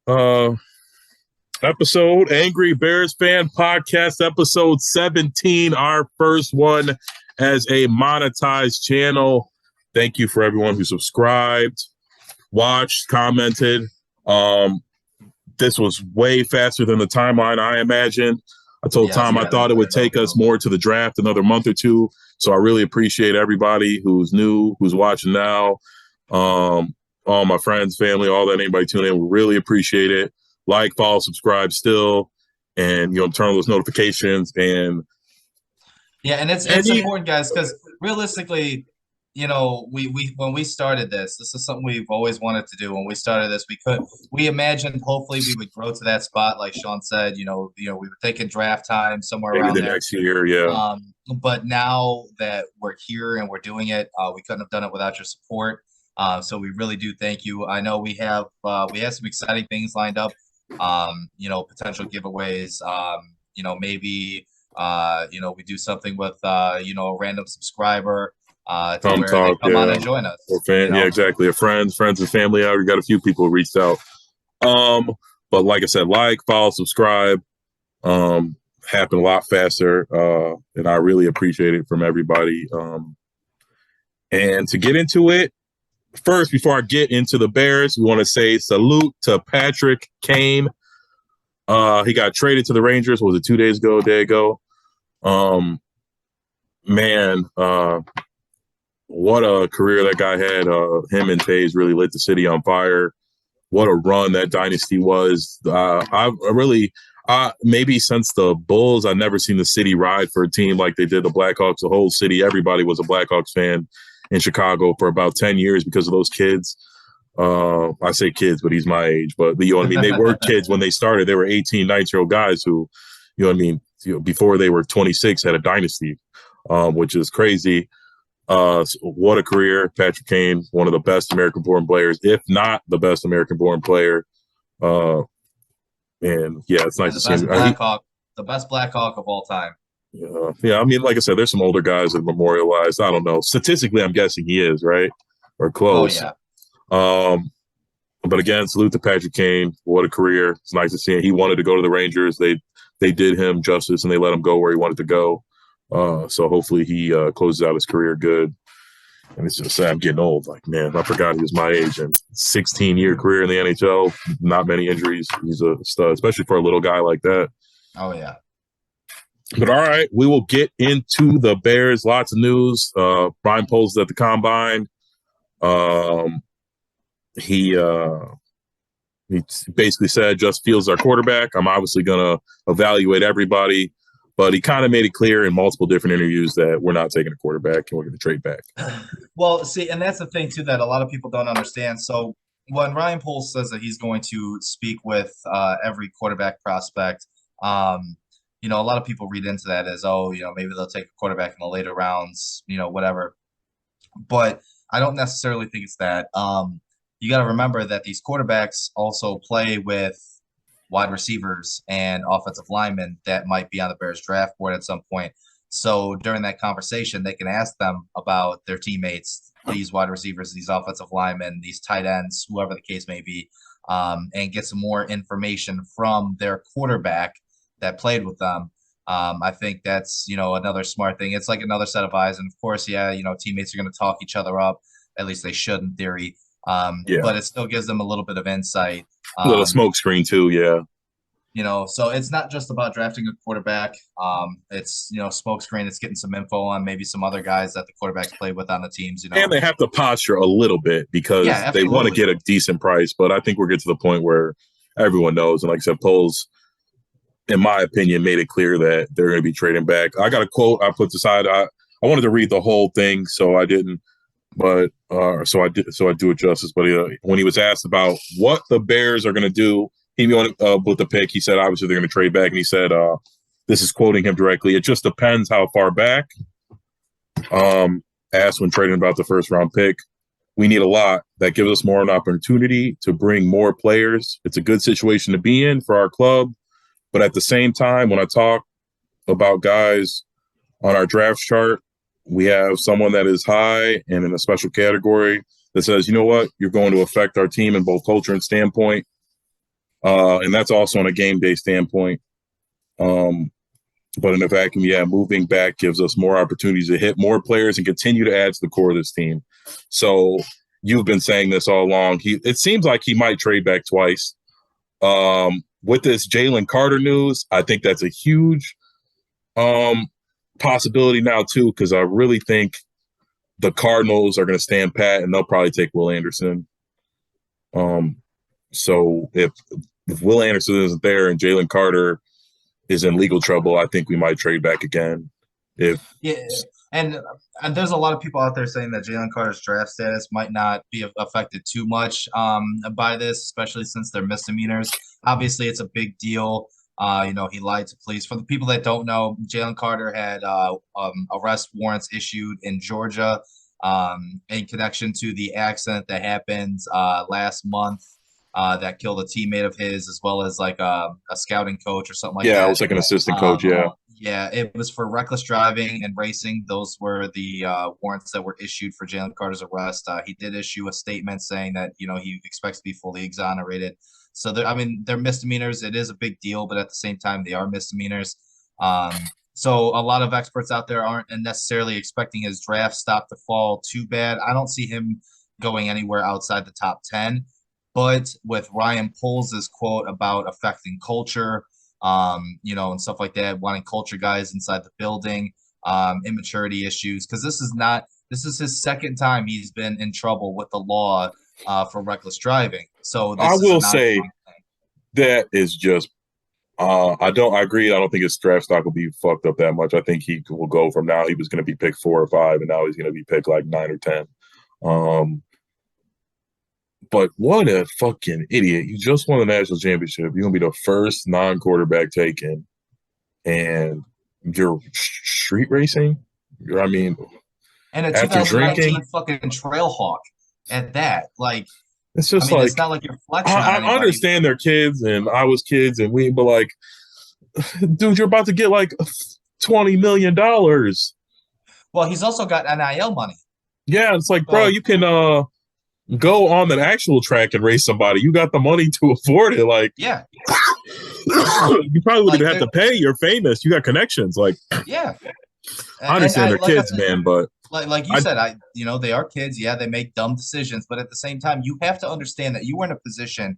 uh, episode, Angry Bears Fan Podcast, episode 17, our first one as a monetized channel. Thank you for everyone who subscribed, watched, commented. This was way faster than the timeline I imagined. I told Tom I thought it would take us more to the draft, another month or two. So I really appreciate everybody who's new, who's watching now. All my friends, family, all that, anybody tuning in, we really appreciate it. Like, follow, subscribe still, and turn on those notifications. And it's important, guys, because realistically, we when we started this is something we've always wanted to do. When we started this, we imagined hopefully we would grow to that spot, like Sean said. We were thinking draft time somewhere maybe around the there next year, yeah. But now that we're here and we're doing it, we couldn't have done it without your support. So we really do thank you. I know we have some exciting things lined up. Potential giveaways. Maybe we do something with a random subscriber to where they come on and join us. Yeah, exactly. Friends and family. I already got a few people who reached out. But like I said, follow, subscribe. Happened a lot faster, and I really appreciate it from everybody. And to get into it, first, before I get into the Bears, we want to say salute to Patrick Kane. He got traded to the Rangers. Was it 2 days ago, a day ago? What a career that guy had. Him and Taves really lit the city on fire. What a run that dynasty was. Maybe since the Bulls, I've never seen the city ride for a team like they did the Blackhawks. The whole city, everybody was a Blackhawks fan in Chicago for about 10 years because of those kids. I say kids, but he's my age. But you know what I mean? They were kids when they started. They were 18, 19-year-old guys who, you know what I mean, before they were 26, had a dynasty, which is crazy. What a career. Patrick Kane, one of the best American-born players, if not the best American-born player. And yeah, it's nice to see him. The best Blackhawk of all time. Yeah. I mean, like I said, there's some older guys that are memorialized. I don't know. Statistically, I'm guessing he is, right? Or close. Oh, yeah. But again, salute to Patrick Kane. What a career. It's nice to see him. He wanted to go to the Rangers. They did him justice, and they let him go where he wanted to go. So hopefully he closes out his career good. And it's just sad. I'm getting old. Like, man, I forgot he was my age. And 16-year career in the NHL, not many injuries. He's a stud, especially for a little guy like that. Oh, yeah. But all right, we will get into the Bears. Lots of news. Brian Poles at the Combine. He basically said Just Fields our quarterback. I'm obviously going to evaluate everybody. But he kind of made it clear in multiple different interviews that we're not taking a quarterback and we're going to trade back. Well, see, and that's the thing, too, that a lot of people don't understand. So when Ryan Poles says that he's going to speak with every quarterback prospect, a lot of people read into that as, maybe they'll take a quarterback in the later rounds, whatever. But I don't necessarily think it's that. You got to remember that these quarterbacks also play with wide receivers and offensive linemen that might be on the Bears draft board at some point. So during that conversation, they can ask them about their teammates, these wide receivers, these offensive linemen, these tight ends, whoever the case may be, and get some more information from their quarterback that played with them. I think that's, another smart thing. It's like another set of eyes. And of course, teammates are going to talk each other up. At least they should in theory. But it still gives them a little bit of insight. A little smoke screen too, yeah. So it's not just about drafting a quarterback. It's, smoke screen. It's getting some info on maybe some other guys that the quarterbacks play with on the teams, And they have to posture a little bit because they want to get a decent price. But I think we're getting to the point where everyone knows. And like I said, Poles, in my opinion, made it clear that they're going to be trading back. I got a quote I put aside. I wanted to read the whole thing, so I didn't. But so I do it justice. But when he was asked about what the Bears are going to do, he wanted with the pick. He said obviously they're going to trade back, and he said, "This is quoting him directly. It just depends how far back." Asked when trading about the first round pick, we need a lot that gives us more an opportunity to bring more players. It's a good situation to be in for our club, but at the same time, when I talk about guys on our draft chart, we have someone that is high and in a special category that says, you know what, you're going to affect our team in both culture and standpoint. And that's also on a game day standpoint. But in a vacuum, yeah, moving back gives us more opportunities to hit more players and continue to add to the core of this team. So you've been saying this all along. It seems like he might trade back twice. With this Jalen Carter news, I think that's a huge possibility now too, because I really think the Cardinals are going to stand pat and they'll probably take Will Anderson. So if Will Anderson isn't there and Jalen Carter is in legal trouble, I think we might trade back again. And there's a lot of people out there saying that Jalen Carter's draft status might not be affected too much by this, especially since they're misdemeanors. Obviously, it's a big deal. He lied to police. For the people that don't know, Jalen Carter had arrest warrants issued in Georgia in connection to the accident that happened last month that killed a teammate of his, as well as like a scouting coach or something like that. Yeah, it was like an assistant coach, yeah. Yeah, it was for reckless driving and racing. Those were the warrants that were issued for Jalen Carter's arrest. He did issue a statement saying that, he expects to be fully exonerated. So, they're misdemeanors. It is a big deal, but at the same time, they are misdemeanors. So a lot of experts out there aren't necessarily expecting his draft stock to fall too bad. I don't see him going anywhere outside the top 10. But with Ryan Poles' quote about affecting culture, and stuff like that, wanting culture guys inside the building, immaturity issues, because this is his second time he's been in trouble with the law for reckless driving. So I will say that is just I agree. I don't think his draft stock will be fucked up that much. I think he will go from now. He was going to be picked 4 or 5, and now he's going to be picked like 9 or 10. But what a fucking idiot. You just won the national championship. You're going to be the first non-quarterback taken. And you're street racing? And a 2019 fucking Trailhawk at that. Like, it's just it's not like you're flexing on anybody. I understand they're kids, and I was kids, but like, dude, you're about to get like $20 million. Well, he's also got NIL money. Yeah, it's like, bro, you can go on the actual track and race somebody. You got the money to afford it. Like, yeah, you probably wouldn't have to pay. You're famous. You got connections. Like, yeah, I understand they're kids, man, but like you said, they are kids. Yeah, they make dumb decisions, but at the same time, you have to understand that you are in a position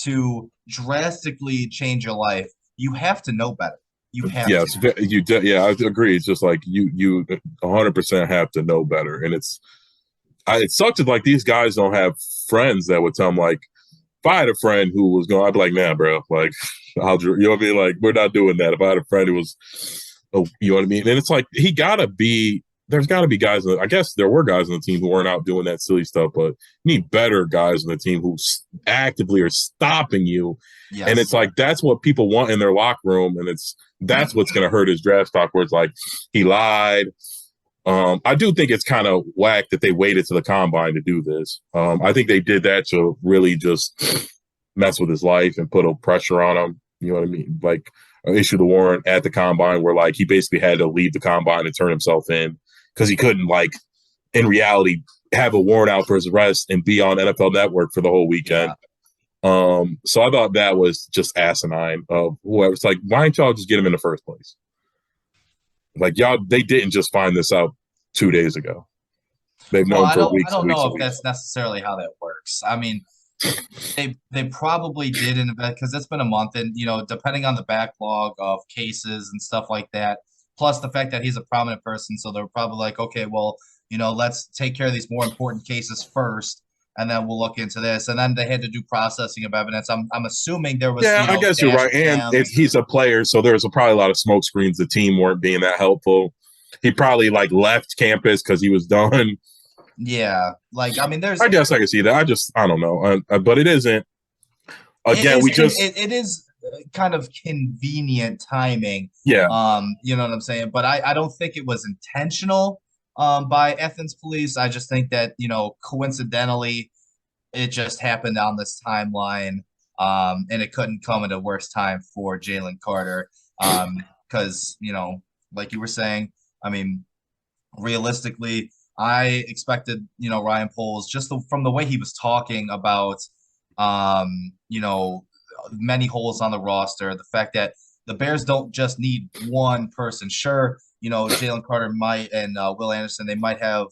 to drastically change your life. You have to know better. You have to. Yeah, I agree. It's just like you 100% have to know better, and it sucks if like these guys don't have friends that would tell them, like, if I had a friend who was going, I'd be like, nah, bro, like, you know what I mean? Like, we're not doing that. If I had a friend who was, you know what I mean? And it's like, there's got to be guys, I guess there were guys on the team who weren't out doing that silly stuff, but you need better guys on the team who actively are stopping you. Yes. And it's like, that's what people want in their locker room. And that's what's going to hurt his draft stock, where it's like, he lied. I do think it's kind of whack that they waited to the combine to do this. I think they did that to really just mess with his life and put a pressure on him. You know what I mean? Like, issue the warrant at the combine where, like, he basically had to leave the combine and turn himself in because he couldn't, like, in reality, have a warrant out for his arrest and be on NFL Network for the whole weekend. Yeah. So I thought that was just asinine of whoever's like, why didn't y'all just get him in the first place? Like, they didn't just find this out 2 days ago. They've known for weeks. I don't know if that's necessarily how that works. I mean, they probably did because it's been a month, and depending on the backlog of cases and stuff like that, plus the fact that he's a prominent person, so they're probably like, okay, well, let's take care of these more important cases first, and then we'll look into this. And then they had to do processing of evidence. I'm assuming there was. Yeah, I guess you're right. And he's a player, so there's probably a lot of smoke screens. The team weren't being that helpful. He probably like left campus because he was done. Yeah, like, I mean, I guess I can see that. I don't know, but it isn't. Again, it is kind of convenient timing. Yeah. You know what I'm saying? But I don't think it was intentional by Athens police. I just think that, coincidentally, it just happened on this timeline, and it couldn't come at a worse time for Jalen Carter. Because, like you were saying, I mean, realistically, I expected, Ryan Poles, just from the way he was talking about, many holes on the roster. The fact that the Bears don't just need one person. Sure, Jalen Carter might and Will Anderson, they might have,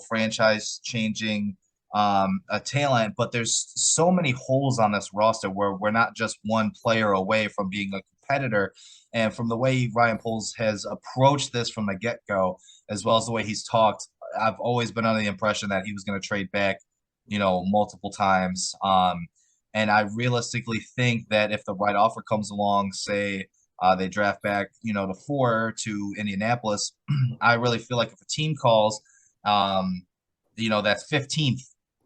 franchise changing a talent, but there's so many holes on this roster where we're not just one player away from being a competitor. And from the way Ryan Poles has approached this from the get-go, as well as the way he's talked, I've always been under the impression that he was going to trade back, multiple times. And I realistically think that if the right offer comes along, say they draft back, to 4 to Indianapolis, I really feel like if a team calls, that's 15th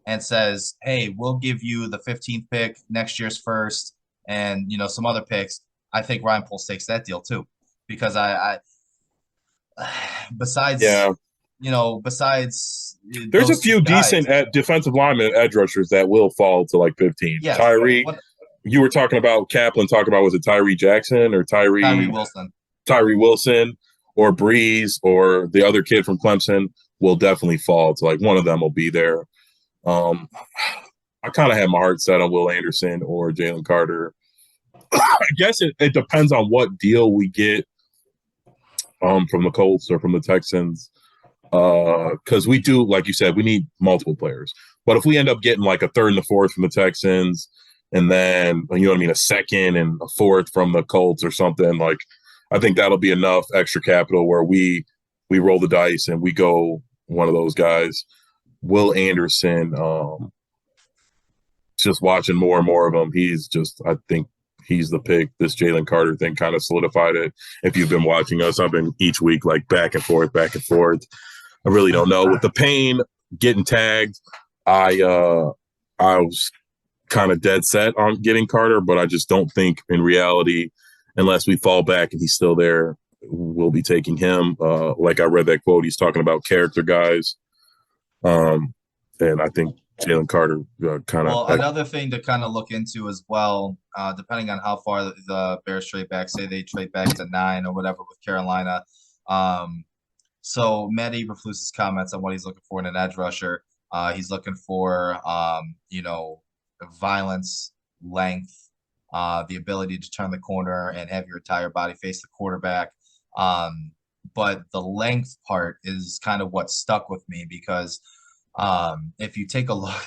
and says, hey, we'll give you the 15th pick, next year's first, and, some other picks, I think Ryan Poles takes that deal too. Because besides there's a few decent defensive linemen, edge rushers that will fall to like 15. Yes, Tyree, you were talking about Kaplan talking about, was it Tyree Jackson or Tyree Wilson? Tyree Wilson or Breeze or the other kid from Clemson will definitely fall to like one of them will be there. I kind of had my heart set on Will Anderson or Jalen Carter. I guess it depends on what deal we get from the Colts or from the Texans. Because we do, like you said, we need multiple players. But if we end up getting like a third and a fourth from the Texans, and then, a second and a fourth from the Colts or something, like I think that'll be enough extra capital where we roll the dice and we go one of those guys. Will Anderson, just watching more and more of him, I think he's the pick. This Jalen Carter thing kind of solidified it. If you've been watching us, I've been each week like back and forth. I really don't know. With the pain getting tagged, I was kind of dead set on getting Carter, but I just don't think in reality, unless we fall back and he's still there, we'll be taking him. Like I read that quote, he's talking about character guys. And I think Jalen Carter kind of. Well, another thing to kind of look into as well, depending on how far the Bears trade back, say they trade back to 9 or whatever with Carolina. So Matt Eberflus's comments on what he's looking for in an edge rusher, he's looking for, violence, length, the ability to turn the corner and have your entire body face the quarterback. But the length part is kind of what stuck with me because if you take a look,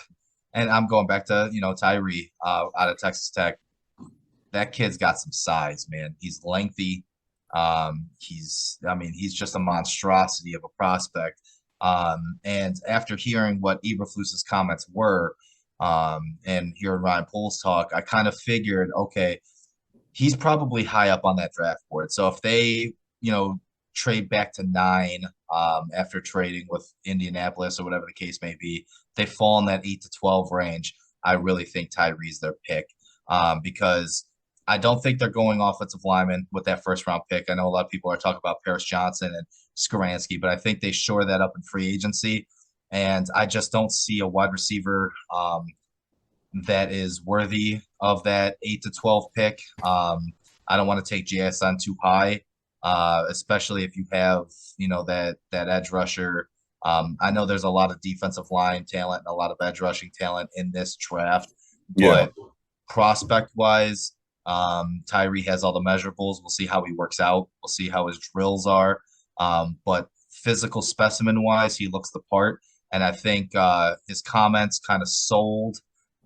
and I'm going back to, Tyree out of Texas Tech, that kid's got some size, man. He's lengthy. He's just a monstrosity of a prospect. And after hearing what Eberflus's comments were, and hearing Ryan Poles talk, I kind of figured, okay, he's probably high up on that draft board. So if they, trade back to 9 after trading with Indianapolis or whatever the case may be, they fall in that 8 to 12 range. I really think Tyree's their pick because I don't think they're going offensive lineman with that first round pick. I know a lot of people are talking about Paris Johnson and Skowronski, but I think they shore that up in free agency. And I just don't see a wide receiver that is worthy of that 8 to 12 pick. I don't want to take JSN too high, especially if you have, that edge rusher. I know there's a lot of defensive line talent and a lot of edge rushing talent in this draft, but prospect wise, Tyree has all the measurables. We'll see how he works out. We'll see how his drills are. But physical specimen wise, he looks the part. And I think his comments kind of sold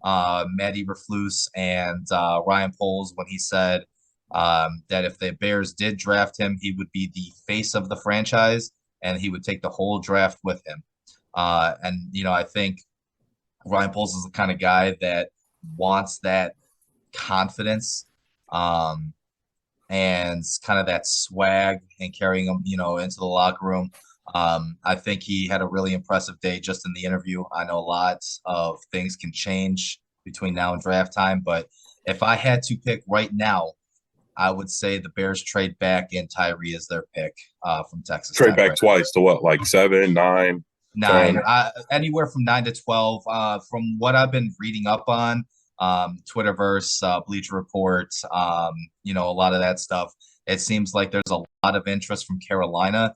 Matt Eberflus and Ryan Poles when he said that if the Bears did draft him, he would be the face of the franchise and he would take the whole draft with him. And I think Ryan Poles is the kind of guy that wants that confidence and kind of that swag and carrying him, into the locker room. I think he had a really impressive day just in the interview. I know lots of things can change between now and draft time, but if I had to pick right now, I would say the Bears trade back and Tyree is their pick from Texas. Trade back twice to what, like 7, 9? 9, anywhere from 9 to 12. From what I've been reading up on, Twitterverse, Bleacher Report, a lot of that stuff. It seems like there's a lot of interest from Carolina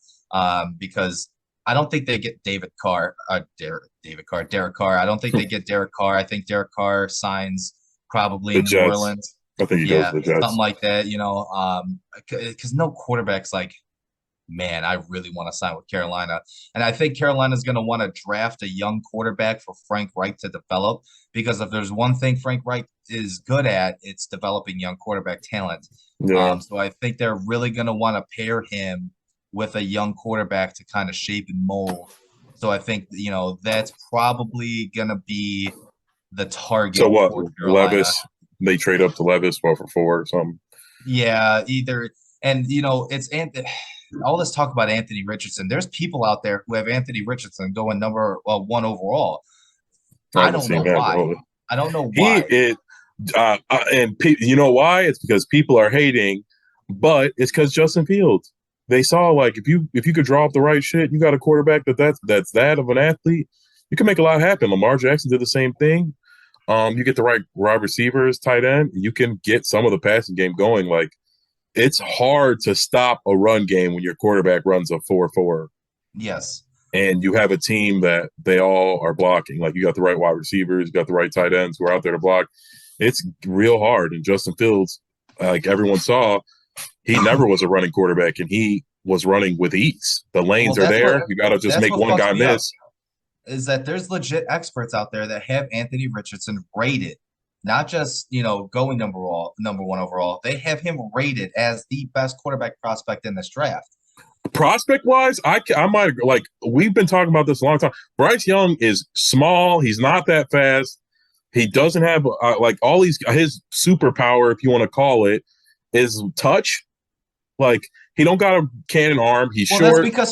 because I don't think they get Derek Carr. I don't think they get Derek Carr. I think Derek Carr signs probably in New Orleans. I think he goes Yeah, to the something Jets. like that, because no quarterback's like, man, I really want to sign with Carolina. And I think Carolina's going to want to draft a young quarterback for Frank Reich to develop, because if there's one thing Frank Reich is good at, it's developing young quarterback talent. Yeah. So I think they're really going to want to pair him with a young quarterback to kind of shape and mold. So I think, that's probably going to be the So target what? for Carolina. Levis? They trade up to Levis 4 for 4 or something. Yeah, either, and it's all this talk about Anthony Richardson. There's people out there who have Anthony Richardson going number one overall. I I haven't don't seen know that, why. bro. I don't know He why. it you know why? It's because people are hating, but it's because Justin Fields. They saw, like, if you could draw up the right shit, you got a quarterback that's that of an athlete, you can make a lot happen. Lamar Jackson did the same thing. You get the right wide receivers, tight end, you can get some of the passing game going. Like, it's hard to stop a run game when your quarterback runs a 4-4 Yes. and you have a team that they all are blocking. Like, you got the right wide receivers, you got the right tight ends who are out there to block. It's real hard. And Justin Fields, like everyone saw, he never was a running quarterback, and he was running with ease. The lanes Well, are there. You got to just that's make what one fucks guy me up, miss. is that there's legit experts out there that have Anthony Richardson rated, not just, going number one overall. They have him rated as the best quarterback prospect in this draft. Prospect wise, I might, like, we've been talking about this a long time. Bryce Young is small. He's not that fast. He doesn't have like all his superpower, if you want to call it, is touch. Like, he don't got a cannon arm. He's Well, short. that's because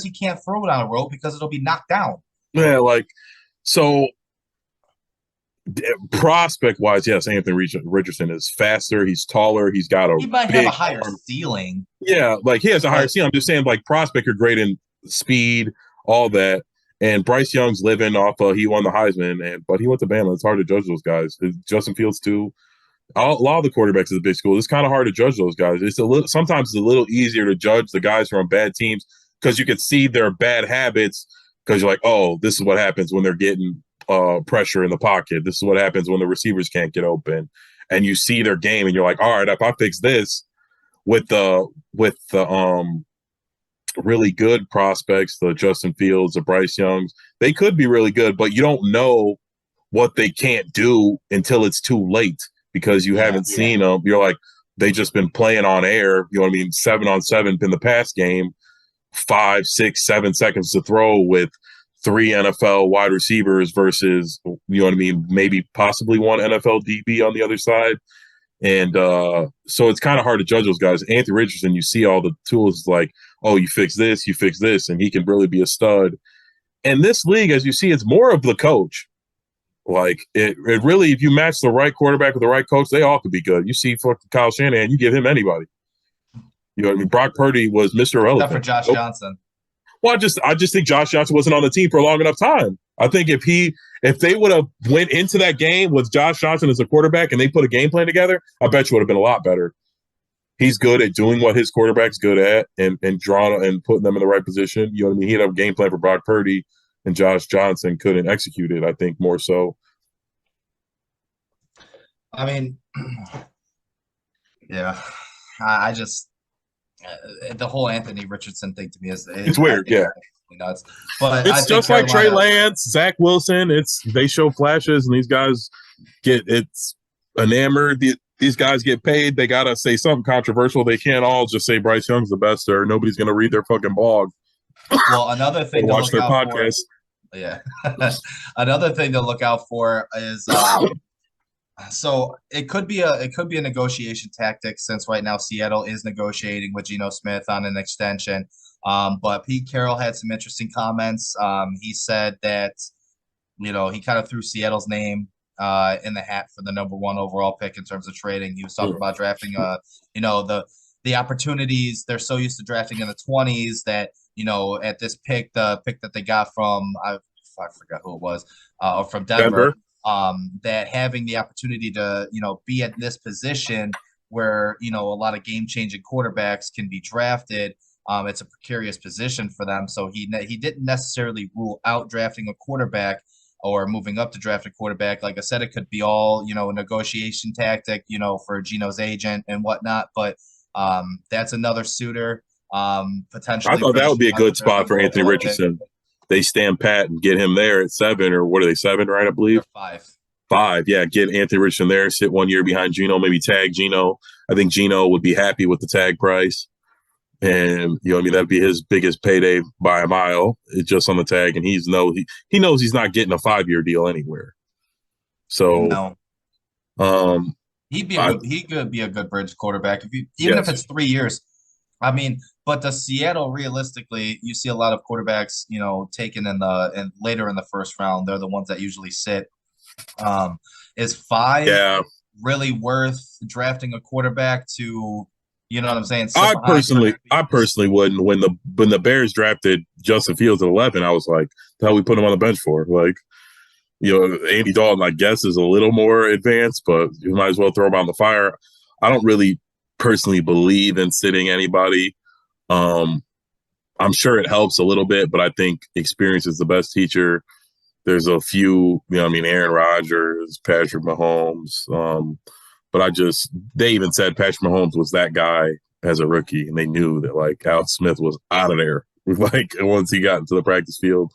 he can't throw it on a rope because it'll be knocked down. Yeah, like, so prospect wise, yes, Anthony Richardson is faster. He's taller. He's got a He might have a big higher arm. ceiling. Yeah, like, he has a higher But ceiling. I'm just saying, like, prospect are great in speed, all that. And Bryce Young's living off he won the Heisman, but he went to Bama. It's hard to judge those guys. Justin Fields too. A lot of the quarterbacks at the big school, it's kind of hard to judge those guys. Sometimes it's a little easier to judge the guys from bad teams because you can see their bad habits, because you're like, oh, this is what happens when they're getting pressure in the pocket. This is what happens when the receivers can't get open. And you see their game and you're like, all right, if I fix this with the really good prospects, the Justin Fields, the Bryce Youngs, they could be really good, but you don't know what they can't do until it's too late, because you haven't seen them. You're like, they just been playing on air, 7-on-7 in the past game, 5, 6, 7 seconds to throw with 3 NFL wide receivers versus, maybe possibly 1 NFL DB on the other side. And so it's kind of hard to judge those guys. Anthony Richardson, you see all the tools, like, oh, you fix this, and he can really be a stud. And this league, as you see, it's more of the coach. Like, it really, if you match the right quarterback with the right coach, they all could be good. You see fucking Kyle Shanahan, you give him anybody. Brock Purdy was Mr. Irrelevant. except for Josh Johnson. Well, I just think Josh Johnson wasn't on the team for a long enough time. I think if they would have went into that game with Josh Johnson as a quarterback and they put a game plan together, I bet you would have been a lot better. He's good at doing what his quarterback's good at, and drawing and putting them in the right position. He had a game plan for Brock Purdy, and Josh Johnson couldn't execute it, I think, more so. I mean, yeah, I just the whole Anthony Richardson thing to me It's weird, yeah. Nuts. But it's just like Trey Lance, Zach Wilson. They show flashes, and these guys get enamored. These guys get paid. They gotta say something controversial. They can't all just say Bryce Young's the best, or nobody's gonna read their fucking blog. Well, another thing to watch look their out podcast. For, yeah. Another thing to look out for is so it could be a negotiation tactic, since right now Seattle is negotiating with Geno Smith on an extension. But Pete Carroll had some interesting comments. He said that, he kind of threw Seattle's name in the hat for the number 1 overall pick in terms of trading. He was talking about drafting, the opportunities. They're so used to drafting in the 20s that, at this pick, the pick that they got from, I forgot who it was, from Denver. That having the opportunity to, be at this position where, a lot of game-changing quarterbacks can be drafted, it's a precarious position for them. So he didn't necessarily rule out drafting a quarterback or moving up to draft a quarterback. Like I said, it could be all, a negotiation tactic, for Gino's agent and whatnot. But that's another suitor. I Potentially thought that British would be a good spot for Anthony a little bit. Richardson. They stand pat and get him there at 7, or what are they, 7, right? I believe. Or 5. 5, yeah. Get Anthony Richardson there, sit 1 year behind Gino, maybe tag Gino. I think Gino would be happy with the tag price. And that'd be his biggest payday by a mile. It's just on the tag, and he knows he's not getting a 5-year deal anywhere. So no. He could be a good bridge quarterback if it's 3 years. I mean, but the Seattle, realistically, you see a lot of quarterbacks, taken in later in the first round. They're the ones that usually sit. Is 5 really worth drafting a quarterback to? You know what I'm saying? I personally wouldn't. When the Bears drafted Justin Fields at 11, I was like, "The hell we put him on the bench for?" Like, Andy Dalton, I guess, is a little more advanced, but you might as well throw him on the fire. I don't really personally believe in sitting anybody. I'm sure it helps a little bit, but I think experience is the best teacher. There's a few, Aaron Rodgers, Patrick Mahomes. But they even said Patrick Mahomes was that guy as a rookie, and they knew that like Alex Smith was out of there, like once he got into the practice field.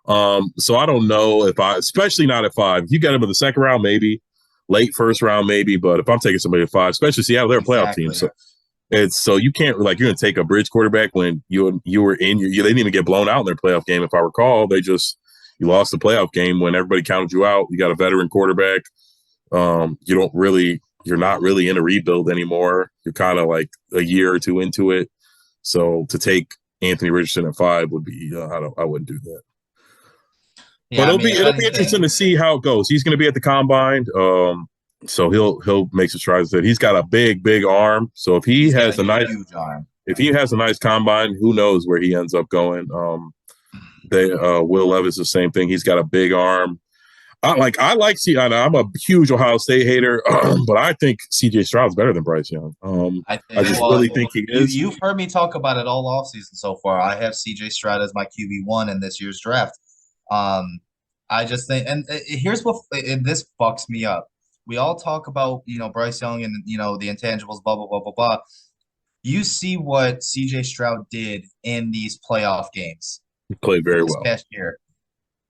So I don't know especially not at 5. If you get him in the second round, maybe late first round, maybe. But if I'm taking somebody at 5, especially Seattle, they're a playoff team, so you can't you're going to take a bridge quarterback when you were they didn't even get blown out in their playoff game. If I recall, you lost the playoff game when everybody counted you out. You got a veteran quarterback. You're not really in a rebuild anymore. You're kind of like a year or 2 into it. So to take Anthony Richardson at 5 would be I wouldn't do that. Yeah, but it'll be interesting to see how it goes. He's going to be at the combine, so he'll make some strides. That he's got a big arm. So if he has a nice combine, who knows where he ends up going? Will Levis the same thing. He's got a big arm. I'm a huge Ohio State hater, but I think C.J. Stroud's better than Bryce Young. I really think he is. You've heard me talk about it all offseason so far. I have C.J. Stroud as my QB1 in this year's draft. I just think, and here's this fucks me up. We all talk about, Bryce Young and, the intangibles, blah, blah, blah, blah, blah. You see what C.J. Stroud did in these playoff games. He played very well. Past year.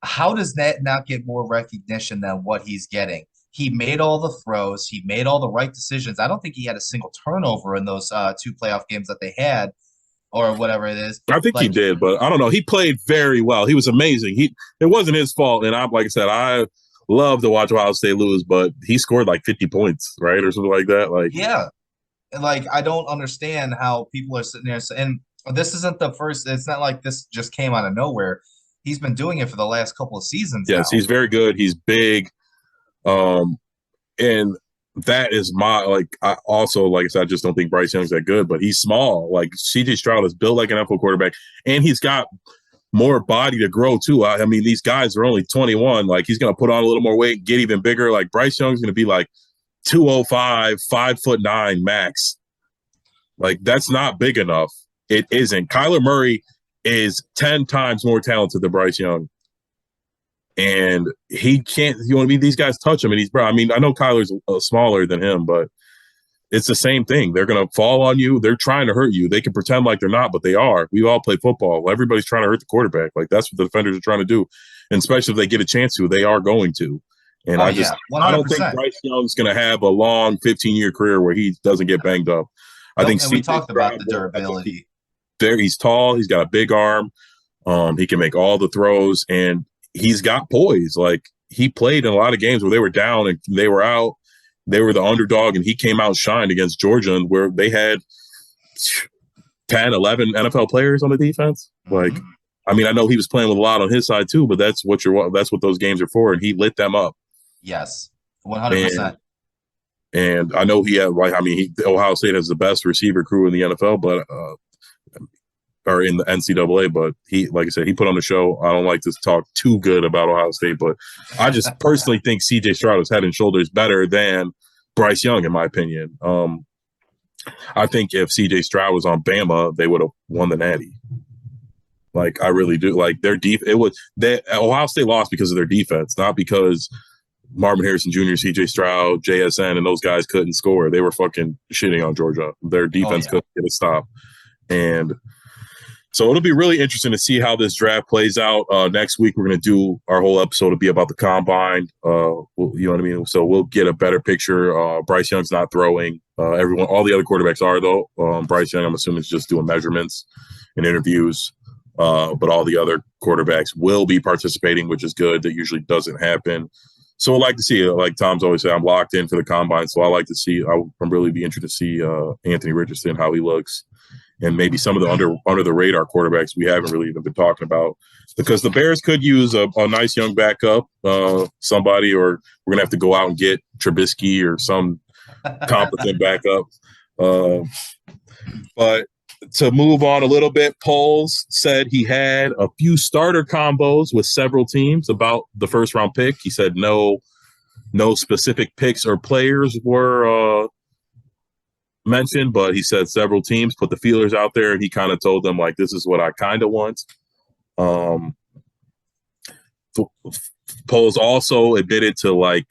How does that not get more recognition than what he's getting? He made all the throws. He made all the right decisions. I don't think he had a single turnover in those 2 playoff games that they had, or whatever it is. I think he did, but I don't know. He played very well. He was amazing. It wasn't his fault. And like I said, I love to watch Ohio State lose, but he scored like 50 points, right? Or something like that. Yeah. Like, I don't understand how people are sitting there saying, this isn't the first, it's not like this just came out of nowhere. He's been doing it for the last couple of seasons. Yes, he's very good. He's big. And that is I also, like I said, I just don't think Bryce Young's that good, but he's small. Like C.J. Stroud is built like an NFL quarterback, and he's got more body to grow too. I mean, these guys are only 21. Like, he's going to put on a little more weight, get even bigger. Like, Bryce Young's going to be like 205, 5'9" max. Like, that's not big enough. It isn't. Kyler Murray is 10 times more talented than Bryce Young. And he can't, these guys touch him. And I know Kyler's smaller than him, but it's the same thing. They're going to fall on you. They're trying to hurt you. They can pretend like they're not, but they are. We all play football. Everybody's trying to hurt the quarterback. Like, that's what the defenders are trying to do. And especially if they get a chance to, they are going to. And I don't think Bryce Young's going to have a long 15-year career where he doesn't get banged up. I think we talked about the durability. He's tall. He's got a big arm. He can make all the throws, and he's got poise. Like, he played in a lot of games where they were down and they were out. They were the underdog, and he came out and shined against Georgia, where they had 10, 11 NFL players on the defense. Like, I mean, I know he was playing with a lot on his side too, but that's what those games are for, and he lit them up. Yes, 100%. And I know he had, Ohio State has the best receiver crew in the NFL, but or in the NCAA, but he, like I said, he put on the show. I don't like to talk too good about Ohio State, but I just personally think C.J. Stroud is head and shoulders better than Bryce Young, in my opinion. I think if C.J. Stroud was on Bama, they would have won the Natty. Like, I really do. Like, their Ohio State lost because of their defense, not because Marvin Harrison Jr., CJ Stroud, JSN, and those guys couldn't score. They were fucking shitting on Georgia. Their defense couldn't get a stop. And so it'll be really interesting to see how this draft plays out. Next week, we're going to do our whole episode to be about the combine. You know what I mean? So we'll get a better picture. Bryce Young's not throwing. All the other quarterbacks are, though. Bryce Young, I'm assuming, is just doing measurements and interviews. But all the other quarterbacks will be participating, which is good. That usually doesn't happen. So I'd like to see, like Tom's always said, I'm locked in for the combine. So I like to see, I'm really be interested to see Anthony Richardson, how he looks, and maybe some of the under the radar quarterbacks we haven't really even been talking about, because the Bears could use a nice young backup, somebody, or we're going to have to go out and get Trubisky or some competent backup. But to move on a little bit, Poles said he had a few starter combos with several teams about the first round pick. He said no specific picks or players were mentioned, but he said several teams put the feelers out there, and he kind of told them, like, this is what I kind of want. Poles also admitted to, like,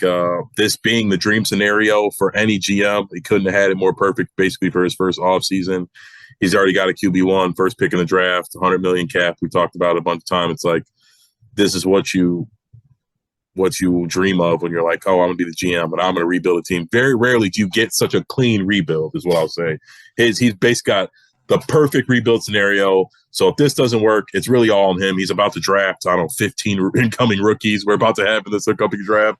this being the dream scenario for any GM. He couldn't have had it more perfect, basically, for his first offseason. He's already got a QB1, first pick in the draft, 100 million cap. We talked about it a bunch of times. It's like, this is what you dream of when you're like, oh, I'm going to be the GM and I'm going to rebuild a team. Very rarely do you get such a clean rebuild, is what I'll say. He's basically got the perfect rebuild scenario. So if this doesn't work, it's really all on him. He's about to draft, 15 incoming rookies we're about to have in this upcoming draft.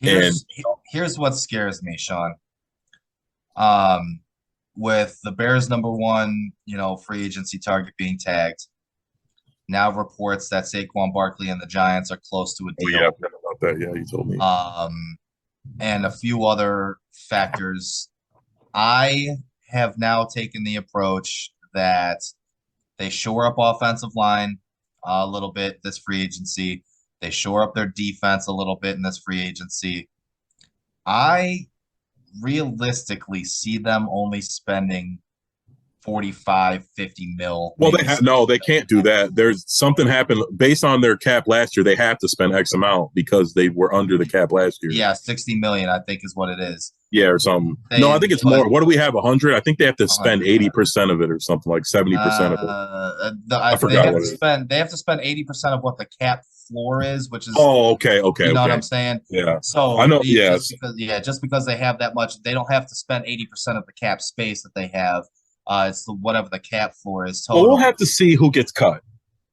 Here's what scares me, Sean. With the Bears' number one, free agency target being tagged, now reports that Saquon Barkley and the Giants are close to a deal. Oh, yeah, I forgot about that. Yeah, you told me. And a few other factors. I have now taken the approach that they shore up offensive line a little bit this free agency. They shore up their defense a little bit in this free agency. I realistically see them only spending 45, 50 mil. Well, they can't do that. There's something happened based on their cap last year. They have to spend X amount because they were under the cap last year. Yeah, 60 million, I think, is what it is. Yeah, or something. No, I think it's more. What do we have? 100? I think they have to spend 80% of it, or something, like 70% of it. I forgot what it is. They have to spend 80% of what the cap floor is, which is. Oh, okay. You know what I'm saying? Yeah. So I know. Just because they have that much, they don't have to spend 80% of the cap space that they have. It's whatever the cap floor is total. Well, we'll have to see who gets cut.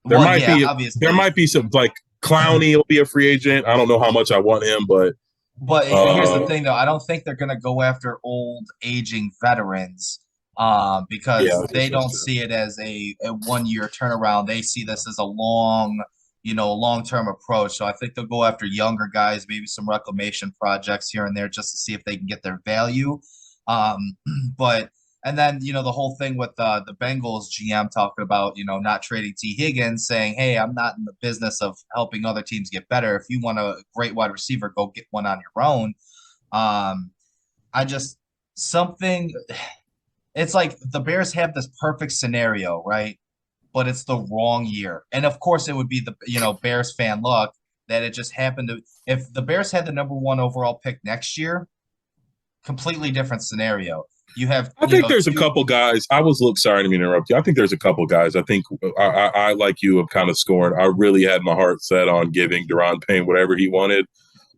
There might be some, like, Clowney will be a free agent. I don't know how much I want him, but here's the thing, though. I don't think they're going to go after old, aging veterans because they don't see it as a 1-year turnaround. They see this as a long-term approach. So I think they'll go after younger guys, maybe some reclamation projects here and there, just to see if they can get their value. And then, the whole thing with the Bengals GM talking about, not trading T. Higgins, saying, hey, I'm not in the business of helping other teams get better. If you want a great wide receiver, go get one on your own. It's like the Bears have this perfect scenario, right? But it's the wrong year. And, of course, it would be the, Bears fan luck that it just happened to – if the Bears had the number 1 overall pick next year, completely different scenario. I think there's a couple guys. Sorry to interrupt you. I think there's a couple guys. I think I like you, have kind of scored. I really had my heart set on giving Daron Payne whatever he wanted.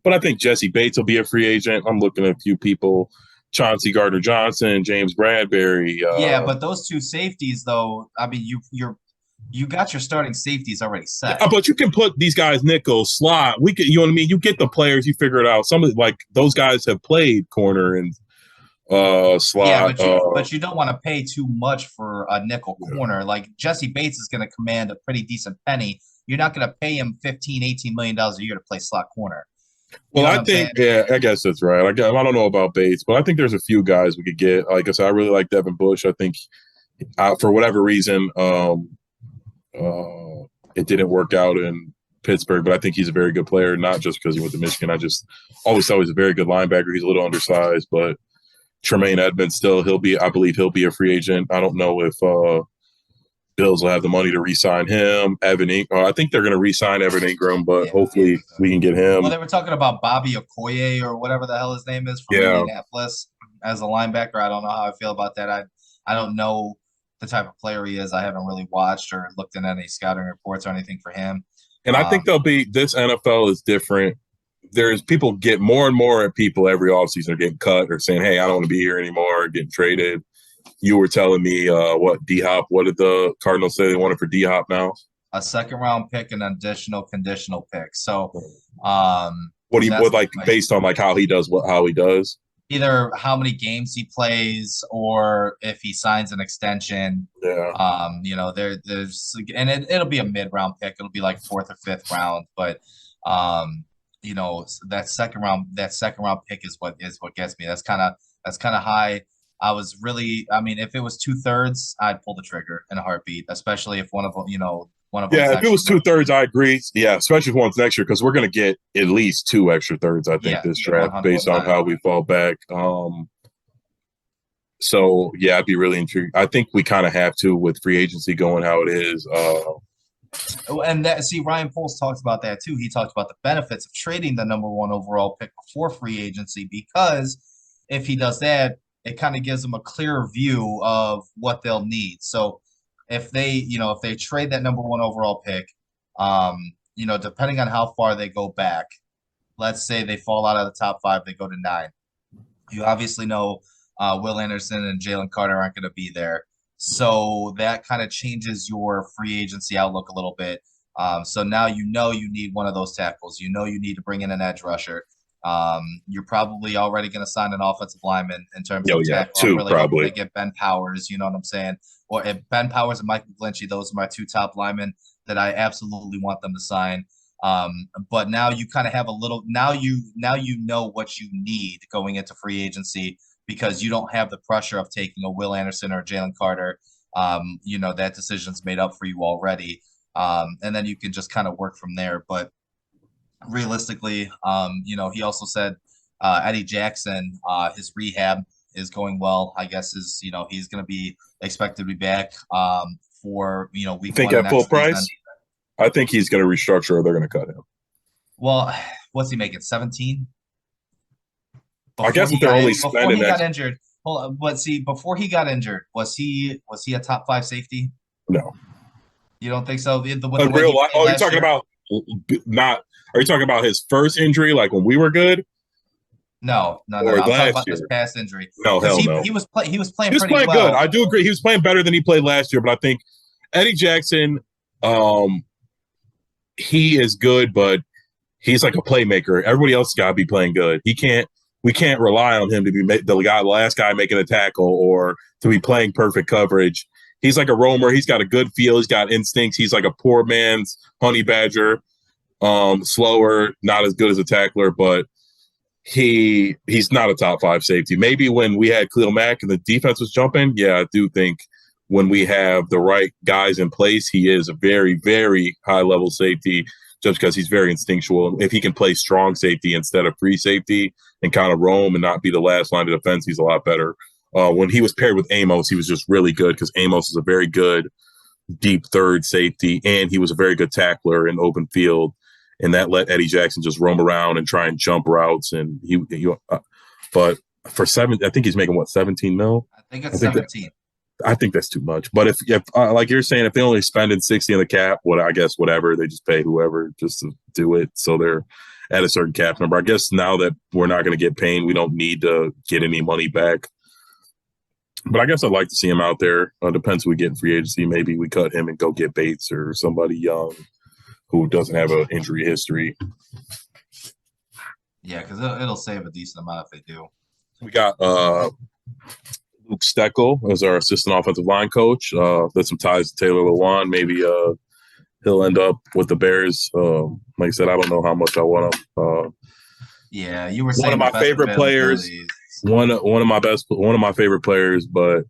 But I think Jesse Bates will be a free agent. I'm looking at a few people. Chauncey Gardner-Johnson, James Bradbury. But those two safeties, though, I mean, you got your starting safeties already set. But you can put these guys nickel, slot. We could, you know what I mean? You get the players, you figure it out. Some of those guys have played corner and slot. Yeah, but you don't want to pay too much for a nickel corner. Like, Jesse Bates is going to command a pretty decent penny. You're not going to pay him $15-18 million a year to play slot corner. Well, I think, I guess that's right. I don't know about Bates, but I think there's a few guys we could get. Like I said, I really like Devin Bush. I think for whatever reason, it didn't work out in Pittsburgh, but I think he's a very good player, not just because he went to Michigan. I just always thought he's a very good linebacker. He's a little undersized, but Tremaine Edmonds I believe he'll be a free agent. I don't know if Bills will have the money to re-sign him. I think they're going to re-sign Evan Ingram, but hopefully we can get him. Well, they were talking about Bobby Okoye or whatever the hell his name is from Indianapolis as a linebacker. I don't know how I feel about that. I don't know the type of player he is. I haven't really watched or looked at any scouting reports or anything for him. And I think this NFL is different. There's people get more and more people every offseason are getting cut or saying, hey, I don't want to be here anymore, getting traded. You were telling me what DHOP, what did the Cardinals say they wanted for DHOP now? A second-round pick and additional conditional pick. So based on like how he does? Either how many games he plays or if he signs an extension. Yeah. There's and it'll be a mid-round pick. It'll be like 4th or 5th round, but that second round pick is what gets me. That's kind of high. If it was 2/3, I'd pull the trigger in a heartbeat, especially if one of them. If it was 2/3, I agree. Yeah, especially if one's next year, because we're going to get at least 2 extra thirds, I think, this draft based on how we fall back. So, yeah, I'd be really intrigued. I think we kind of have to with free agency going how it is. Ryan Poles talks about that, too. He talked about the benefits of trading the number 1 overall pick before free agency, because if he does that, it kind of gives them a clearer view of what they'll need. So, if they trade that number 1 overall pick, depending on how far they go back, let's say they fall out of the top 5, they go to 9. You obviously know Will Anderson and Jalen Carter aren't going to be there. So that kind of changes your free agency outlook a little bit. So now you need one of those tackles. You need to bring in an edge rusher. You're probably already going to sign an offensive lineman in terms of tackle. 2 really probably. To get Ben Powers, you know what I'm saying? Or if Ben Powers and Michael Glinchey, those are my 2 top linemen that I absolutely want them to sign. But now you kind of have now you know what you need going into free agency, because you don't have the pressure of taking a Will Anderson or Jalen Carter. That decision's made up for you already. And then you can just kind of work from there. But realistically, he also said Eddie Jackson, his rehab is going well. I guess he's going to be expected to be back for week 1. Think at full price? Season. I think he's going to restructure or they're going to cut him. Well, what's he making? 17? I guess if they're only spending before he got injured. Before he got injured, was he a top 5 safety? No. You don't think so? In real life? Are you talking about Are you talking about his first injury, like when we were good? No. I'm talking about this past injury. No, hell no. He was playing pretty good. I do agree. He was playing better than he played last year, but I think Eddie Jackson, he is good, but he's like a playmaker. Everybody else got to be playing good. We can't rely on him to be the last guy making a tackle or to be playing perfect coverage. He's like a roamer. He's got a good feel. He's got instincts. He's like a poor man's honey badger. Slower, not as good as a tackler, but he's not a top 5 safety. Maybe when we had Khalil Mack and the defense was jumping, yeah, I do think when we have the right guys in place, he is a very, very high-level safety just because he's very instinctual. If he can play strong safety instead of free safety and kind of roam and not be the last line of defense, he's a lot better. When he was paired with Amos, he was just really good because Amos is a very good deep third safety, and he was a very good tackler in open field. And that let Eddie Jackson just roam around and try and jump routes. And but for I think he's making 17 mil. I think it's 17. I think that's too much. But if like you're saying, if they only spending 60 on the cap, I guess whatever, they just pay whoever just to do it. So they're at a certain cap number. I guess now that we're not going to get Payne, we don't need to get any money back. But I guess I'd like to see him out there. Depends who we get in free agency. Maybe we cut him and go get Bates or somebody young who doesn't have an injury history. Yeah, because it'll save a decent amount if they do. We got Luke Steckel as our assistant offensive line coach. There's some ties to Taylor Lewan. Maybe he'll end up with the Bears. Like I said, I don't know how much I want him. Yeah, you were saying one of my favorite players. One of my favorite players, but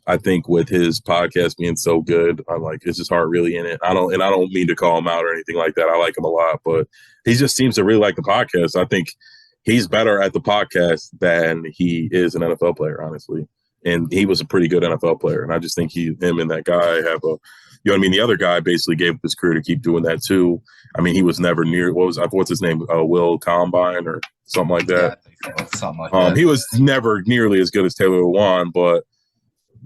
I think with his podcast being so good, I'm like, is his heart really in it? I don't mean to call him out or anything like that. I like him a lot, but he just seems to really like the podcast. I think he's better at the podcast than he is an NFL player, honestly. And he was a pretty good NFL player. And I just think him and that guy have You know what I mean? The other guy basically gave up his career to keep doing that too. I mean, he was never near. What's his name? Will Combine or something like that. Yeah, I think so. Something like that. He was never nearly as good as Taylor Lewan, but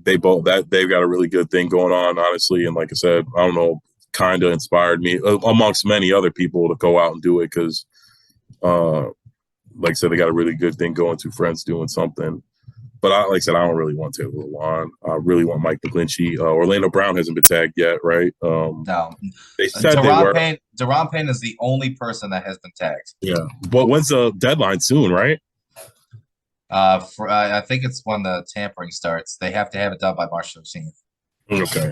they've got a really good thing going on, honestly. And like I said, I don't know, kind of inspired me amongst many other people to go out and do it because, like I said, they got a really good thing going. Two friends doing something. But like I said, I don't really want Taylor Lewan. I really want Mike McGlinchey. Orlando Brown hasn't been tagged yet, right? No. They said they were. Deron Payne is the only person that has been tagged. Yeah. But when's the deadline? Soon, right? I think it's when the tampering starts. They have to have it done by March 13th. Okay.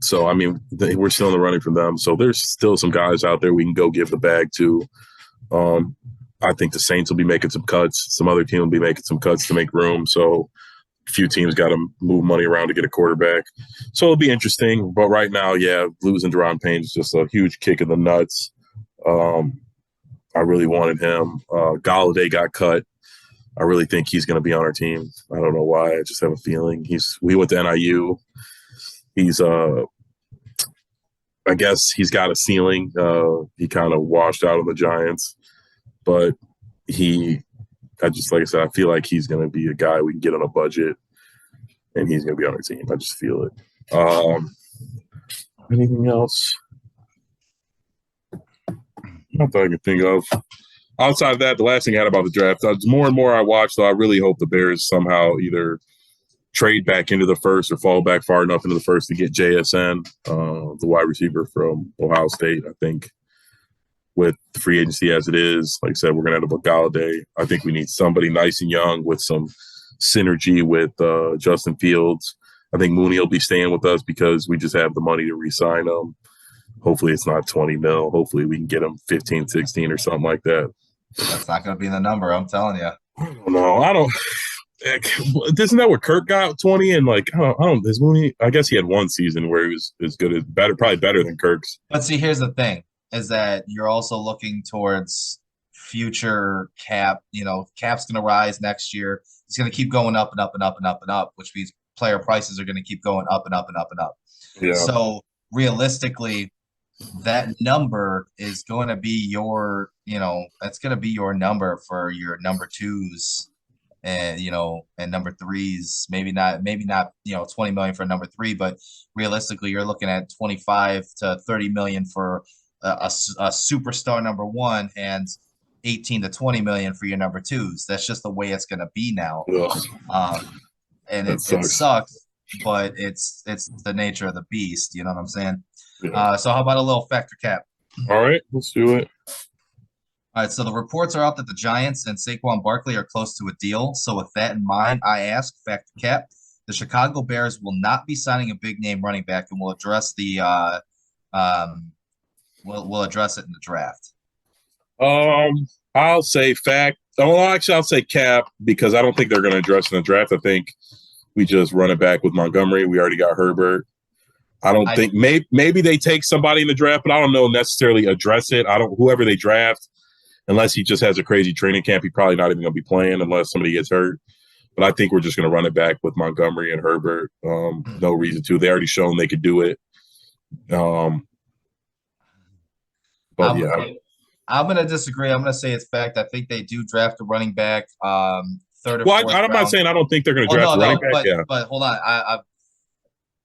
So, I mean, we're still in the running for them. So there's still some guys out there we can go give the bag to. I think the Saints will be making some cuts. Some other team will be making some cuts to make room. So a few teams got to move money around to get a quarterback. So it'll be interesting. But right now, yeah, losing Deron Payne is just a huge kick in the nuts. I really wanted him. Galladay got cut. I really think he's going to be on our team. I don't know why. I just have a feeling. We went to NIU. He's I guess he's got a ceiling. He kind of washed out of the Giants. But like I said, I feel like he's going to be a guy we can get on a budget, and he's going to be on our team. I just feel it. Anything else? Not that I can think of. Outside of that, the last thing I had about the draft, more and more I watch, so I really hope the Bears somehow either trade back into the first or fall back far enough into the first to get JSN, the wide receiver from Ohio State. I think with the free agency as it is, like I said, we're going to end up with Galladay. I think we need somebody nice and young with some synergy with Justin Fields. I think Mooney will be staying with us because we just have the money to re-sign him. Hopefully it's not 20 mil. Hopefully we can get him 15, 16 or something like that. That's not going to be the number, I'm telling you. I don't. Isn't that what Kirk got 20? And like, I don't. Is Mooney? I guess he had one season where he was as good as probably better than Kirk's. But see, here's the thing: is that you're also looking towards future cap. You know, cap's going to rise next year. It's going to keep going up and up and up and up and up, which means player prices are going to keep going up and up and up and up. Yeah. So realistically, that number is going to be your, that's going to be your number for your number twos and, and number threes, maybe not, 20 million for number three, but realistically you're looking at 25 to 30 million for a superstar number one and 18 to 20 million for your number twos. That's just the way it's going to be now. And it sucks, but it's the nature of the beast. You know what I'm saying? Yeah. So how about a little factor cap? All right, let's do it. All right, so the reports are out that the Giants and Saquon Barkley are close to a deal. So with that in mind, I ask factor cap. The Chicago Bears will not be signing a big name running back, and we'll address we'll address it in the draft. I'll say fact. Oh, actually, I'll say cap because I don't think they're going to address in the draft. I think we just run it back with Montgomery. We already got Herbert. I don't think maybe they take somebody in the draft, but I don't know necessarily address it. Whoever they draft, unless he just has a crazy training camp, he's probably not even going to be playing unless somebody gets hurt. But I think we're just going to run it back with Montgomery and Herbert. No reason to. They already shown they could do it. But I'm going to disagree. I'm going to say it's fact. I think they do draft a running back. Third or fourth I'm not saying I don't think they're going to draft a running back. But hold on.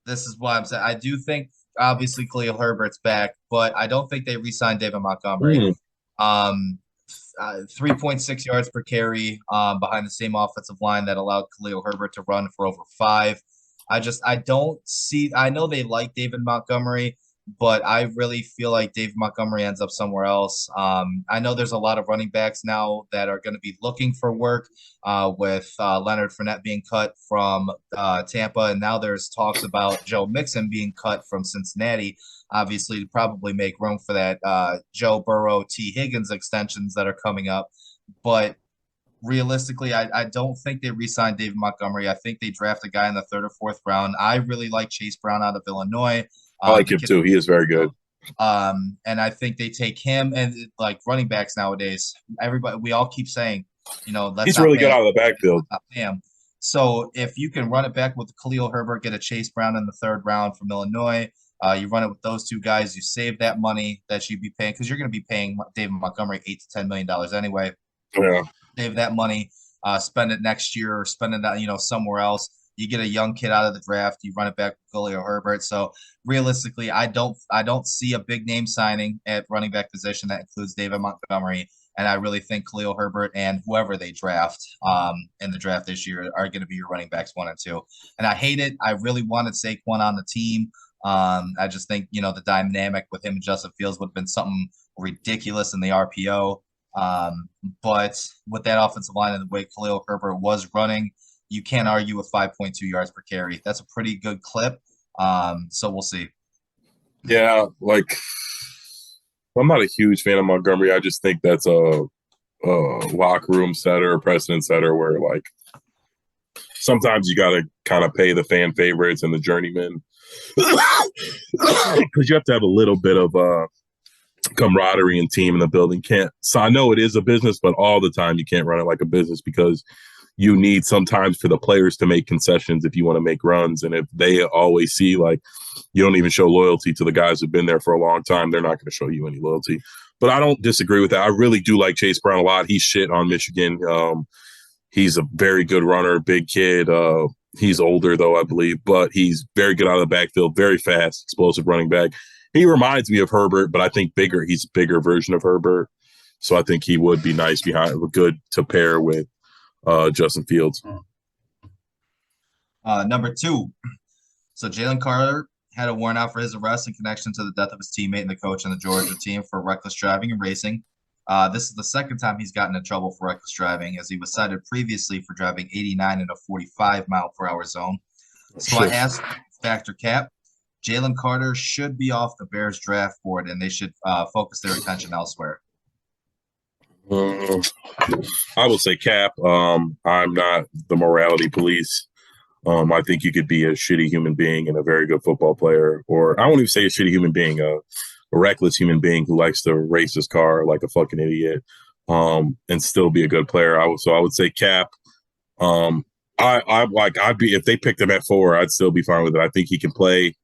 This is why I'm saying I do think obviously Khalil Herbert's back, but I don't think they re-signed David Montgomery. 3.6 yards per carry behind the same offensive line that allowed Khalil Herbert to run for over 5. I don't see. I know they like David Montgomery, but I really feel like David Montgomery ends up somewhere else. I know there's a lot of running backs now that are going to be looking for work with Leonard Fournette being cut from Tampa, and now there's talks about Joe Mixon being cut from Cincinnati, obviously to probably make room for that Joe Burrow, T. Higgins extensions that are coming up. But realistically, I don't think they re-signed David Montgomery. I think they draft a guy in the 3rd or 4th round. I really like Chase Brown out of Illinois. I like him too. He is very good. And I think they take him and like running backs nowadays. We all keep saying, he's really good out of the backfield. Him. So if you can run it back with Khalil Herbert, get a Chase Brown in the third round from Illinois, you run it with those two guys, you save that money that you'd be paying because you're going to be paying David Montgomery $8 to $10 million anyway. Yeah. Save that money, spend it next year or spend it, somewhere else. You get a young kid out of the draft, you run it back with Khalil Herbert. So realistically, I don't see a big name signing at running back position that includes David Montgomery. And I really think Khalil Herbert and whoever they draft in the draft this year are going to be your running backs 1 and 2. And I hate it. I really wanted Saquon on the team. I just think, the dynamic with him and Justin Fields would have been something ridiculous in the RPO. But with that offensive line and the way Khalil Herbert was running, you can't argue with 5.2 yards per carry. That's a pretty good clip. So we'll see. Yeah, I'm not a huge fan of Montgomery. I just think that's a locker room setter, a precedent setter where sometimes you got to kind of pay the fan favorites and the journeymen because you have to have a little bit of camaraderie and team in the building. So I know it is a business, but all the time you can't run it like a business because you need sometimes for the players to make concessions if you want to make runs. And if they always see you don't even show loyalty to the guys who've been there for a long time, they're not going to show you any loyalty. But I don't disagree with that. I really do like Chase Brown a lot. He's shit on Michigan. He's a very good runner, big kid. He's older though, I believe, but he's very good out of the backfield, very fast, explosive running back. He reminds me of Herbert, but I think bigger. He's a bigger version of Herbert. So I think he would be nice good to pair with Justin Fields. Number 2. So Jalen Carter had a warrant out for his arrest in connection to the death of his teammate and the coach on the Georgia team for reckless driving and racing. This is the second time he's gotten in trouble for reckless driving, as he was cited previously for driving 89 in a 45-mile-per-hour zone. So I asked Factor Cap, Jalen Carter should be off the Bears draft board, and they should focus their attention elsewhere. I would say Cap. I'm not the morality police. I think you could be a shitty human being and a very good football player, or I won't even say a shitty human being, a reckless human being who likes to race his car like a fucking idiot, and still be a good player. I would say Cap. I'd be, if they picked him at 4, I'd still be fine with it. I think he can play.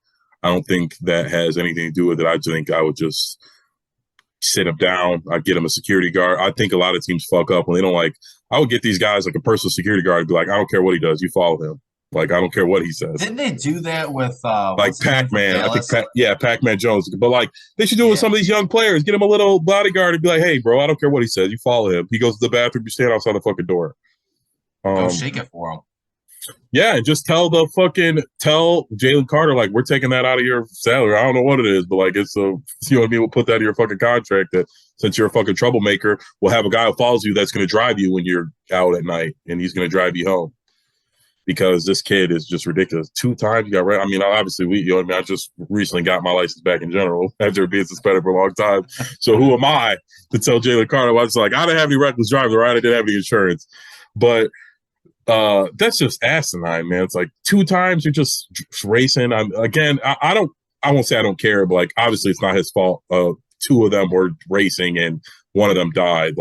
I don't think that has anything to do with it. I think I would just sit him down. I'd get him a security guard. I think a lot of teams fuck up when they don't I would get these guys like a personal security guard and be like, I don't care what he does, you follow him. I don't care what he says. Didn't they do that with Pac-Man? I think Pac-Man Jones. But they should do it with some of these young players. Get him a little bodyguard and be like, hey, bro, I don't care what he says. You follow him. He goes to the bathroom, you stand outside the fucking door. Go shake it for him. Yeah, and just tell Jalen Carter, we're taking that out of your salary. I don't know what it is, but it's you know what I mean? We'll put that in your fucking contract that since you're a fucking troublemaker, we'll have a guy who follows you that's going to drive you when you're out at night, and he's going to drive you home. Because this kid is just ridiculous. 2 times you got right. I mean, obviously, I just recently got my license back in general after being suspended for a long time. So who am I to tell Jalen Carter? I was I didn't have any reckless driving, right? I didn't have any insurance. But that's just asinine, man. It's 2 times you're just racing. I won't say I don't care, but obviously it's not his fault. 2 of them were racing and one of them died.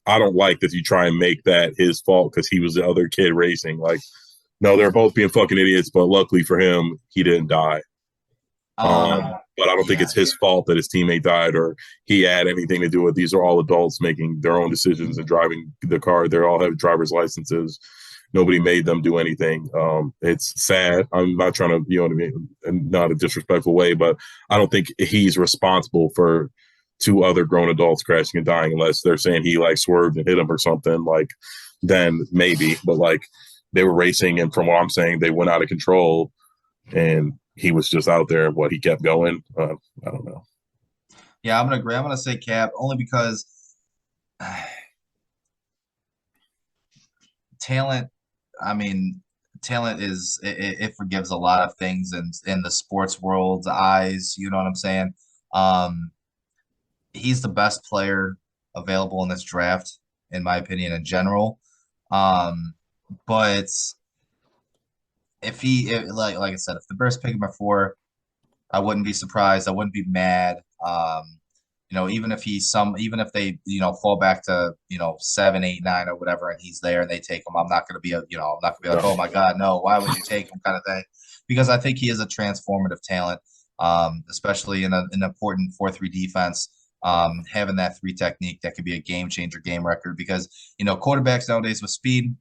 I don't like that you try and make that his fault because he was the other kid racing. No, they're both being fucking idiots, but luckily for him, he didn't die. But I don't think it's his fault that his teammate died or he had anything to do with it. These are all adults making their own decisions and driving the car. They all have driver's licenses. Nobody made them do anything. It's sad. I'm not trying to, you know what I mean, in not a disrespectful way, but I don't think he's responsible for 2 other grown adults crashing and dying unless they're saying he swerved and hit him or something. Then maybe, but they were racing, and from what I'm saying, they went out of control, and he was just out there. He kept going. I don't know. Yeah, I'm gonna agree. I'm gonna say Cap only because talent. I mean, talent is it forgives a lot of things in the sports world's eyes. You know what I'm saying? He's the best player available in this draft, in my opinion, in general. But if like I said, if the Bears pick him at 4, I wouldn't be surprised. I wouldn't be mad. even if even if they, fall back to, 7, 8, 9 or whatever, and he's there and they take him, I'm not going to be I'm not going to be like, No. oh my God, no, why would you take him kind of thing, because I think he is a transformative talent, especially in an important 4-3 defense. Having that 3 technique that could be a game changer, game record, because quarterbacks nowadays with speed,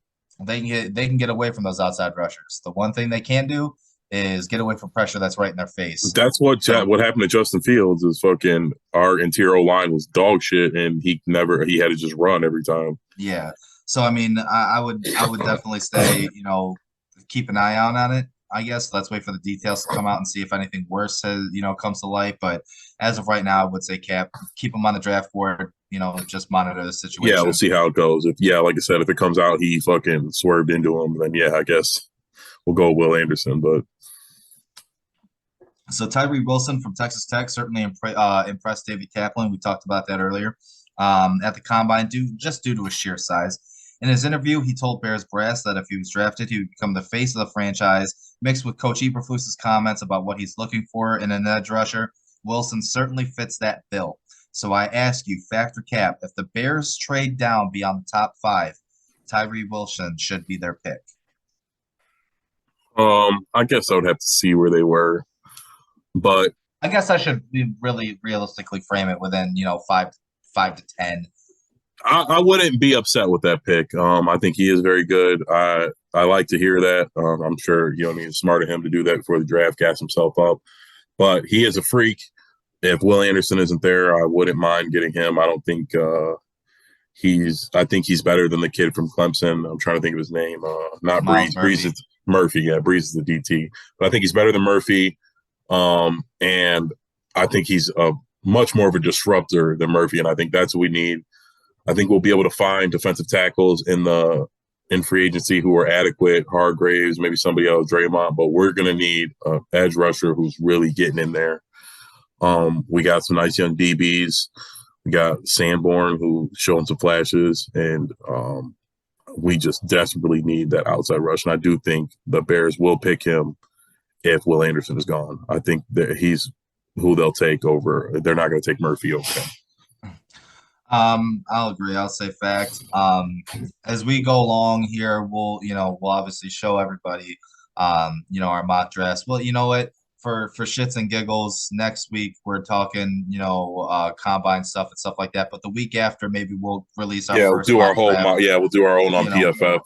they can get away from those outside rushers. The one thing they can do is get away from pressure that's right in their face. That's what happened to Justin Fields is fucking our interior line was dog shit, and he had to just run every time. Yeah. So I mean, I would definitely say, keep an eye out on it. I guess let's wait for the details to come out and see if anything worse has, comes to light. But as of right now, I would say keep him on the draft board. Just monitor the situation. Yeah, we'll see how it goes. Like I said, if it comes out he fucking swerved into him, then yeah, I guess we'll go Will Anderson. But so Tyree Wilson from Texas Tech certainly impressed David Kaplan. We talked about that earlier at the combine, due to his sheer size. In his interview, he told Bears Brass that if he was drafted, he would become the face of the franchise. Mixed with Coach Eberflus's comments about what he's looking for in an edge rusher, Wilson certainly fits that bill. So I ask you, Factor Cap, if the Bears trade down beyond the top 5, Tyree Wilson should be their pick. I guess I would have to see where they were, but I guess I should really realistically frame it within 5 to 10. I wouldn't be upset with that pick. I think he is very good. I like to hear that. I'm sure he's smart of him to do that before the draft, gas himself up. But he is a freak. If Will Anderson isn't there, I wouldn't mind getting him. I don't think I think he's better than the kid from Clemson. I'm trying to think of his name. Not Breeze. Breeze is Murphy. Yeah, Breeze is the DT. But I think he's better than Murphy. And I think he's much more of a disruptor than Murphy. And I think that's what we need. I think we'll be able to find defensive tackles in free agency who are adequate, Hargraves, maybe somebody else, Draymond, but we're going to need an edge rusher who's really getting in there. We got some nice young DBs. We got Sanborn who's showing some flashes, and we just desperately need that outside rush. And I do think the Bears will pick him if Will Anderson is gone. I think that he's who they'll take over. They're not going to take Murphy over him. I'll agree. I'll say fact. As we go along here, we'll obviously show everybody, our mock drafts. Well, you know what? For shits and giggles, next week we're talking, combine stuff and stuff like that. But the week after, maybe we'll release our first we'll do our whole we'll do our own on PFF,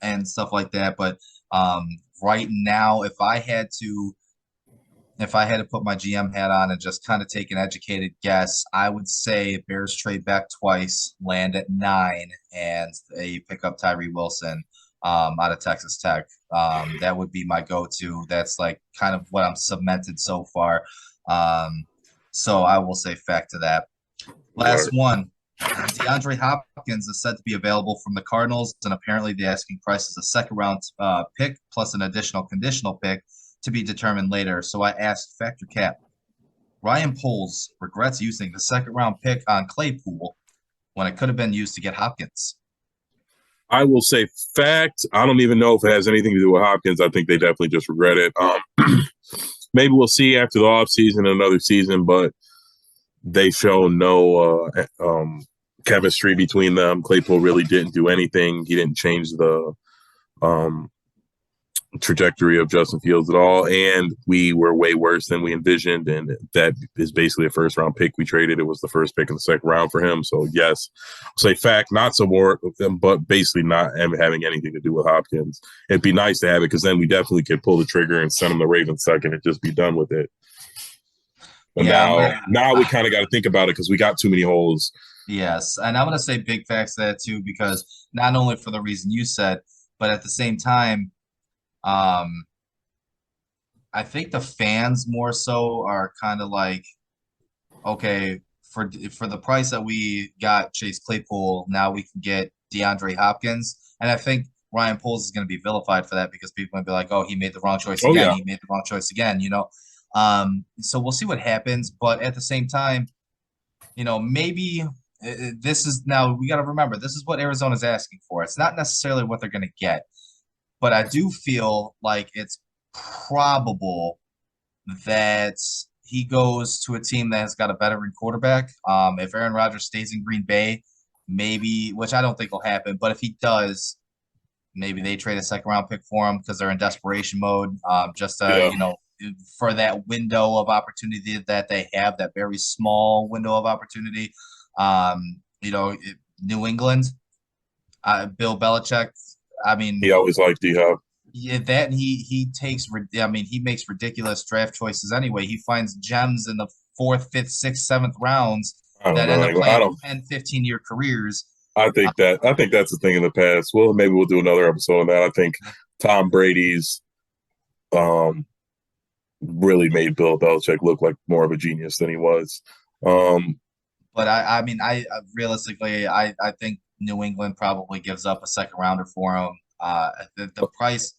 and stuff like that. But right now, if I had to put my GM hat on and just kind of take an educated guess, I would say Bears trade back twice, land at 9, and they pick up Tyree Wilson out of Texas Tech. That would be my go-to. That's like kind of what I'm cemented so far. So I will say fact to that. Last one. DeAndre Hopkins is said to be available from the Cardinals, and apparently the asking price is a second-round pick plus an additional conditional pick to be determined later. So I asked Factor Cap, Ryan Poles regrets using the second-round pick on Claypool when it could have been used to get Hopkins. I will say fact. I don't even know if it has anything to do with Hopkins. I think they definitely just regret it. Maybe we'll see after the offseason another season, but they show no chemistry between them. Claypool really didn't do anything. He didn't change the trajectory of Justin Fields at all, and we were way worse than we envisioned, and that is basically a first round pick we traded. It was the first pick in the second round for him. So yes, I'll say fact, not so more, but basically not having anything to do with Hopkins. It'd be nice to have it because then we definitely could pull the trigger and send him the Ravens second and just be done with it. But now we kind of got to think about it because we got too many holes. Yes, and I'm going to say big facts to that too, because not only for the reason you said, but at the same time, I think the fans more so are kind of like, okay, for the price that we got Chase Claypool, now we can get DeAndre Hopkins, and I think Ryan Poles is going to be vilified for that because people are going to be like, oh, he made the wrong choice again. Yeah. He made the wrong choice again, So we'll see what happens, but at the same time, maybe this is now we got to remember this is what Arizona's asking for. It's not necessarily what they're going to get. But I do feel like it's probable that he goes to a team that has got a veteran quarterback. If Aaron Rodgers stays in Green Bay, maybe, which I don't think will happen, but if he does, maybe they trade a second round pick for him because they're in desperation mode. Yeah. For that window of opportunity that they have, that very small window of opportunity. New England, Bill Belichick. I mean, He always liked D-Hop. yeah, that, and he makes ridiculous draft choices anyway. He finds gems in the 4th, 5th, 6th, 7th rounds I don't that know. end up Anyway, playing 10, 15-year careers. I think that's a thing in the past. Well, maybe we'll do another episode on that. I think Tom Brady's really made Bill Belichick look like more of a genius than he was. But I realistically, I think New England probably gives up a second rounder for him. The price,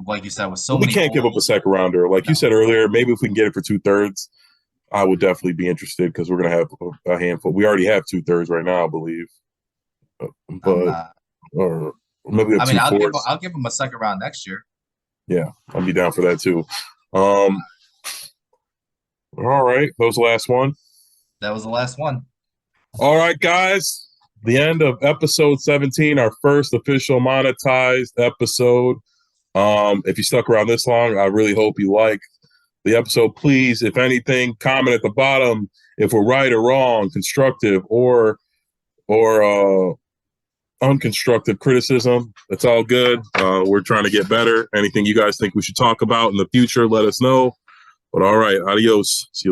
like you said, was so we many. can't give up a second rounder. Like you said earlier, maybe if we can get it for 2/3, I would definitely be interested because we're going to have a handful. We already have 2/3 right now, I believe. But or maybe we have I'll give him a second round next year. Yeah, I'll be down for that too. All right, that was the last one. That was the last one. All right, guys, the end of episode 17, our first official monetized episode. If you stuck around this long, I really hope you liked the episode. Please, if anything, comment at the bottom if we're right or wrong, constructive or unconstructive criticism. It's all good. We're trying to get better. Anything you guys think we should talk about in the future, let us know. But all right, adios. See you later.